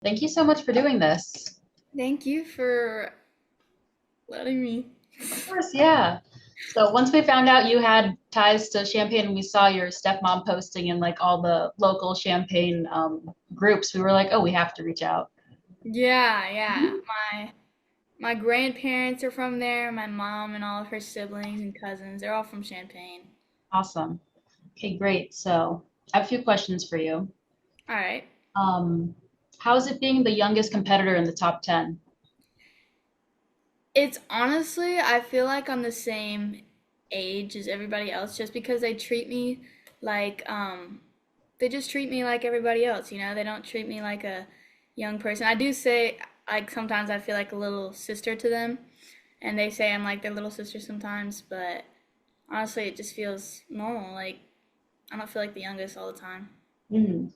Thank you so much for doing this. Thank you for letting me. Of course, yeah. So once we found out you had ties to Champagne and we saw your stepmom posting in like all the local Champagne groups, we were like, oh, we have to reach out. Yeah, yeah. Mhm. My grandparents are from there. My mom and all of her siblings and cousins, they're all from Champaign. Awesome. Okay, great. So I have a few questions for you. All right. Um, how is it being the youngest competitor in the top 10? It's honestly, I feel like I'm the same age as everybody else just because they treat me like they just treat me like everybody else, you know? They don't treat me like a young person. I do say like sometimes I feel like a little sister to them, and they say I'm like their little sister sometimes, but honestly, it just feels normal. Like I don't feel like the youngest all the time. Mhm.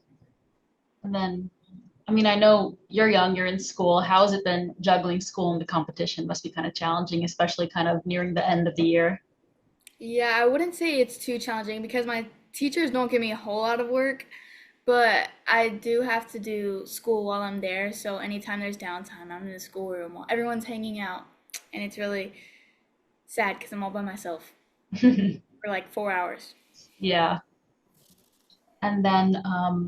And then, I mean, I know you're young, you're in school. How has it been juggling school and the competition? Must be kind of challenging, especially kind of nearing the end of the year. Yeah, I wouldn't say it's too challenging because my teachers don't give me a whole lot of work, but I do have to do school while I'm there. So anytime there's downtime, I'm in the schoolroom while everyone's hanging out, and it's really sad because I'm all by myself for like 4 hours. Yeah. And then,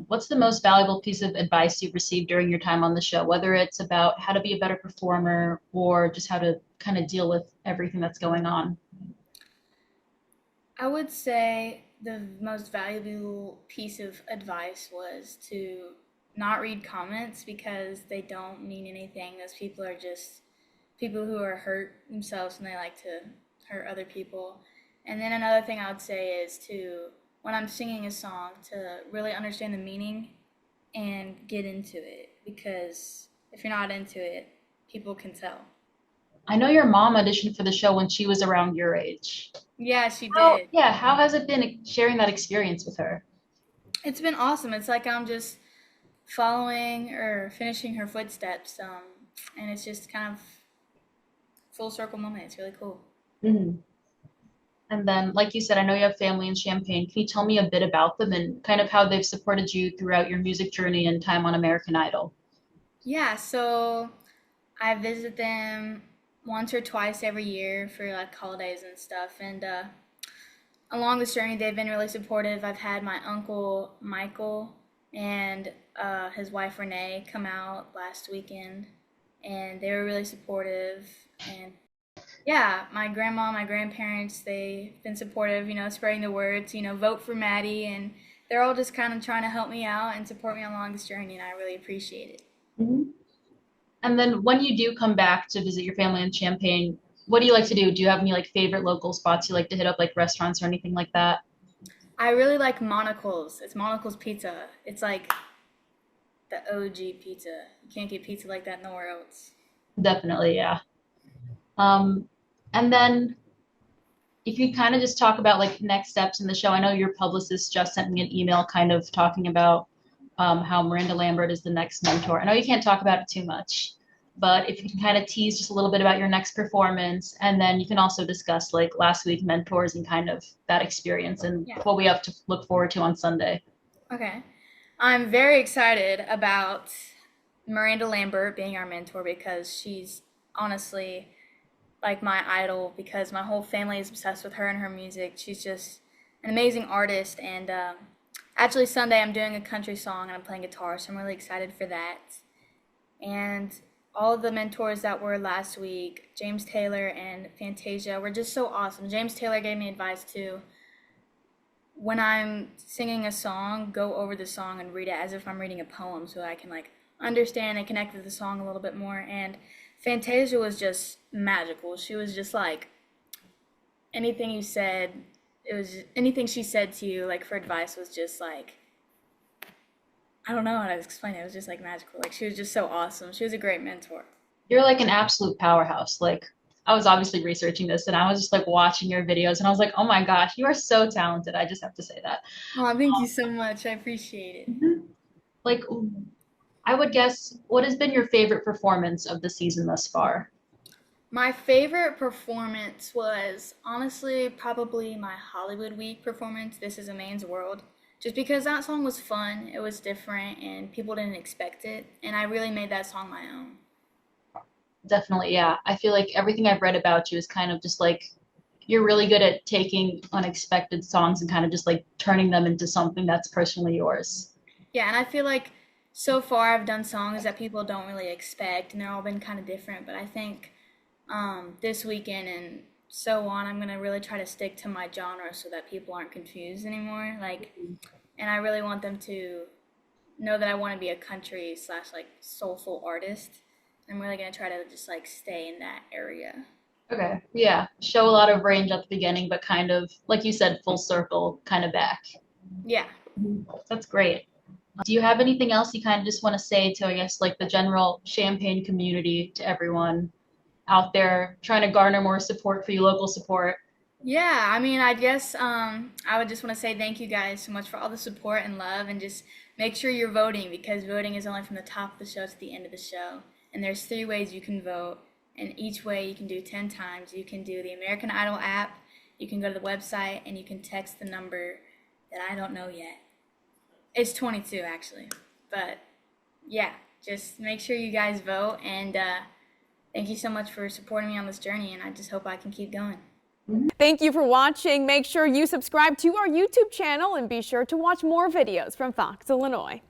what's the most valuable piece of advice you've received during your time on the show, whether it's about how to be a better performer or just how to kind of deal with everything that's going on? I would say the most valuable piece of advice was to not read comments because they don't mean anything. Those people are just people who are hurt themselves and they like to hurt other people. And then another thing I would say is to, when I'm singing a song, to really understand the meaning and get into it because if you're not into it, people can tell. I know your mom auditioned for the show when she was around your age. Yeah, she How, did. yeah, how has it been sharing that experience with her? It's been awesome. It's like I'm just following or finishing her footsteps. And it's just kind of full circle moment. It's really cool. Mhm. And then, like you said, I know you have family in Champaign. Can you tell me a bit about them and kind of how they've supported you throughout your music journey and time on American Idol? Yeah, so I visit them once or twice every year for like holidays and stuff. And along this journey, they've been really supportive. I've had my uncle Michael and his wife Renee come out last weekend, and they were really supportive. And yeah, my grandma, my grandparents, they've been supportive, spreading the words, vote for Maddie. And they're all just kind of trying to help me out and support me along this journey, and I really appreciate it. Mhm. And then when you do come back to visit your family in Champaign, what do you like to do? Do you have any like favorite local spots you like to hit up, like restaurants or anything like that? I really like Monocle's. It's Monocle's Pizza. It's like the OG pizza. You can't get pizza like that nowhere else. Definitely, yeah. Um, and then if you kind of just talk about like next steps in the show, I know your publicist just sent me an email kind of talking about how Miranda Lambert is the next mentor. I know you can't talk about it too much, but if you can kind of tease just a little bit about your next performance, and then you can also discuss like last week mentors and kind of that experience and Yeah. what we have to look forward to on Sunday. Okay. I'm very excited about Miranda Lambert being our mentor because she's honestly like my idol because my whole family is obsessed with her and her music. She's just an amazing artist. And actually, Sunday I'm doing a country song and I'm playing guitar, so I'm really excited for that. And all of the mentors that were last week, James Taylor and Fantasia, were just so awesome. James Taylor gave me advice too. When I'm singing a song, go over the song and read it as if I'm reading a poem so I can like understand and connect with the song a little bit more. And Fantasia was just magical. She was just like anything you said, it was anything she said to you like for advice was just like I don't know how to explain it. It was just like magical. Like she was just so awesome. She was a great mentor. You're like an absolute powerhouse. Like I was obviously researching this and I was just like watching your videos and I was like, oh my gosh, you are so talented. I just have to say that. Oh, thank you so much. I appreciate it. Mhm. Like I would guess, what has been your favorite performance of the season thus far? My favorite performance was honestly probably my Hollywood Week performance. This is a Man's World. just because that song was fun, it was different, and people didn't expect it, and I really made that song my own. Definitely, yeah. I feel like everything I've read about you is kind of just like you're really good at taking unexpected songs and kind of just like turning them into something that's personally yours. Yeah, and I feel like so far I've done songs that people don't really expect, and they're all been kind of different. But I think this weekend and so on, I'm gonna really try to stick to my genre so that people aren't confused anymore. Like, and I really want them to know that I want to be a country slash like soulful artist. I'm really gonna try to just like stay in that area. Okay. Yeah. Show a lot of range at the beginning, but kind of, like you said, full circle kind of back. Yeah. That's great. Do you have anything else you kind of just want to say to, I guess, like the general Champaign community, to everyone out there trying to garner more support for you, local support? Yeah, I mean, I guess I would just want to say thank you guys so much for all the support and love, and just make sure you're voting because voting is only from the top of the show to the end of the show. And there's 3 ways you can vote, and each way you can do 10 times. You can do the American Idol app, you can go to the website, and you can text the number that I don't know yet. It's 22 actually, but yeah, just make sure you guys vote, and thank you so much for supporting me on this journey, and I just hope I can keep going. Thank you for watching. Make sure you subscribe to our YouTube channel and be sure to watch more videos from Fox, Illinois.